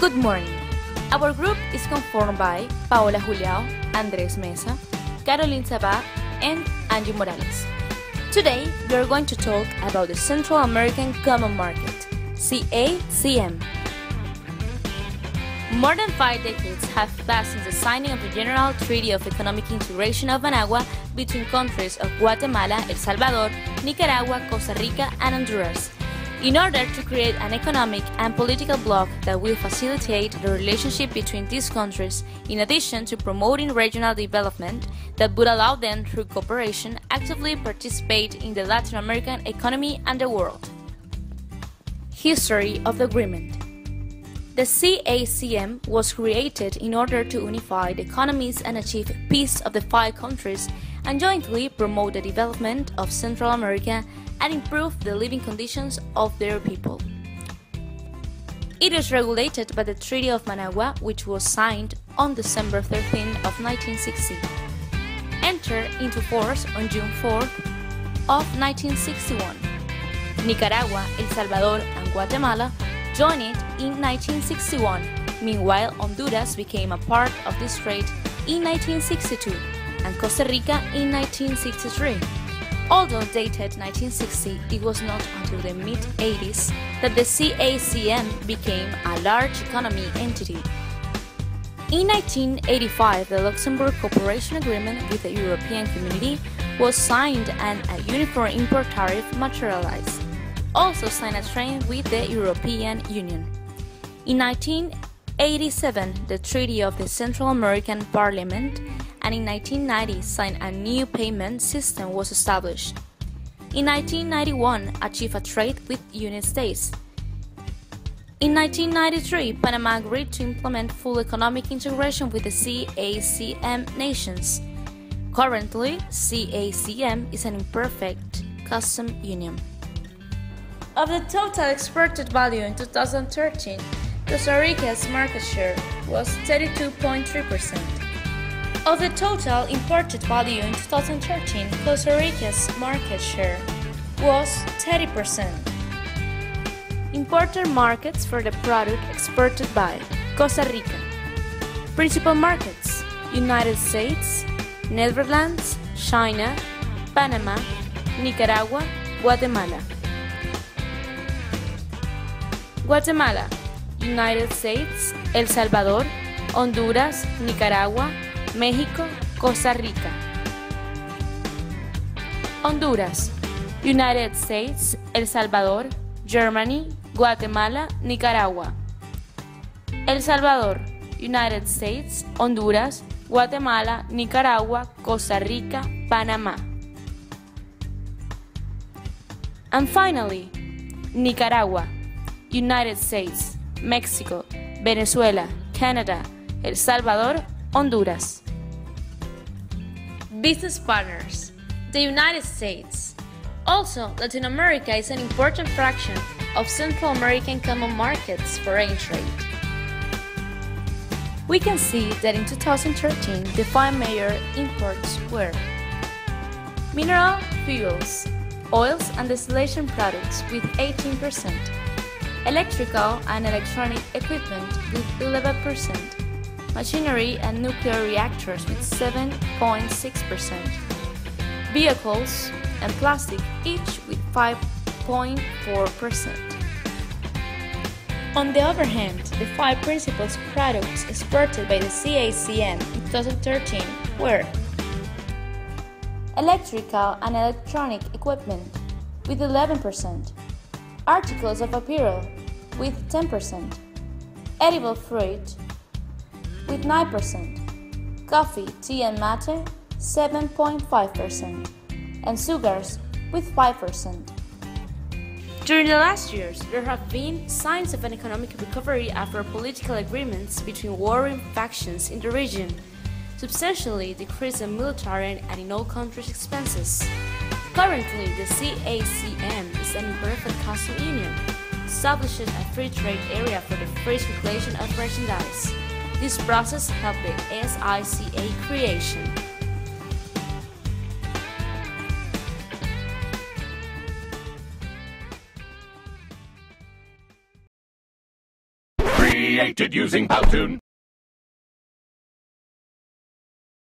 Good morning. Our group is conformed by Paola Juliao, Andrés Mesa, Caroline Sabah, and Angie Morales. Today, we are going to talk about the Central American Common Market, CACM. More than 5 decades have passed since the signing of the General Treaty of Economic Integration of Managua between countries of Guatemala, El Salvador, Nicaragua, Costa Rica, and Honduras, in order to create an economic and political bloc that will facilitate the relationship between these countries, in addition to promoting regional development that would allow them, through cooperation, actively participate in the Latin American economy and the world. History of the agreement. The CACM was created in order to unify the economies and achieve peace of the 5 countries and jointly promote the development of Central America and improve the living conditions of their people. It is regulated by the Treaty of Managua, which was signed on December 13 of 1960, entered into force on June 4 of 1961. Nicaragua, El Salvador, and Guatemala joined it in 1961. Meanwhile, Honduras became a part of this trade in 1962 and Costa Rica in 1963. Although dated 1960, it was not until the mid-80s that the CACM became a large economy entity. In 1985, the Luxembourg Cooperation Agreement with the European Community was signed and a uniform import tariff materialized. Also signed a treaty with the European Union. In 1987, the Treaty of the Central American Parliament, and in 1990, signed a new payment system was established. In 1991, achieved a trade with United States. In 1993, Panama agreed to implement full economic integration with the CACM nations. Currently, CACM is an imperfect custom union. Of the total exported value in 2013, Costa Rica's market share was 32.3%. Of the total imported value in 2013, Costa Rica's market share was 30%. Imported markets for the product exported by Costa Rica. Principal markets: United States, Netherlands, China, Panama, Nicaragua, Guatemala. Guatemala, United States, El Salvador, Honduras, Nicaragua, México, Costa Rica. Honduras, United States, El Salvador, Germany, Guatemala, Nicaragua. El Salvador, United States, Honduras, Guatemala, Nicaragua, Costa Rica, Panama. And finally, Nicaragua, United States, Mexico, Venezuela, Canada, El Salvador, Honduras. Business partners: the United States. Also, Latin America is an important fraction of Central American common market's foreign trade. We can see that in 2013, the 5 major imports were mineral fuels, oils and distillation products with 18%, electrical and electronic equipment with 11%, machinery and nuclear reactors with 7.6%, vehicles and plastic each with 5.4%. On the other hand, the 5 principal products exported by the CACM in 2013 were electrical and electronic equipment with 11%, articles of apparel with 10%, edible fruit with 9%, coffee, tea and mate 7.5%, and sugars with 5%. During the last years, there have been signs of an economic recovery after political agreements between warring factions in the region substantially decreased the military and in all countries' expenses. Currently, the CACM is an imperfect custom union, establishes a free trade area for the free circulation of merchandise. This process helped the SICA creation. created using Powtoon.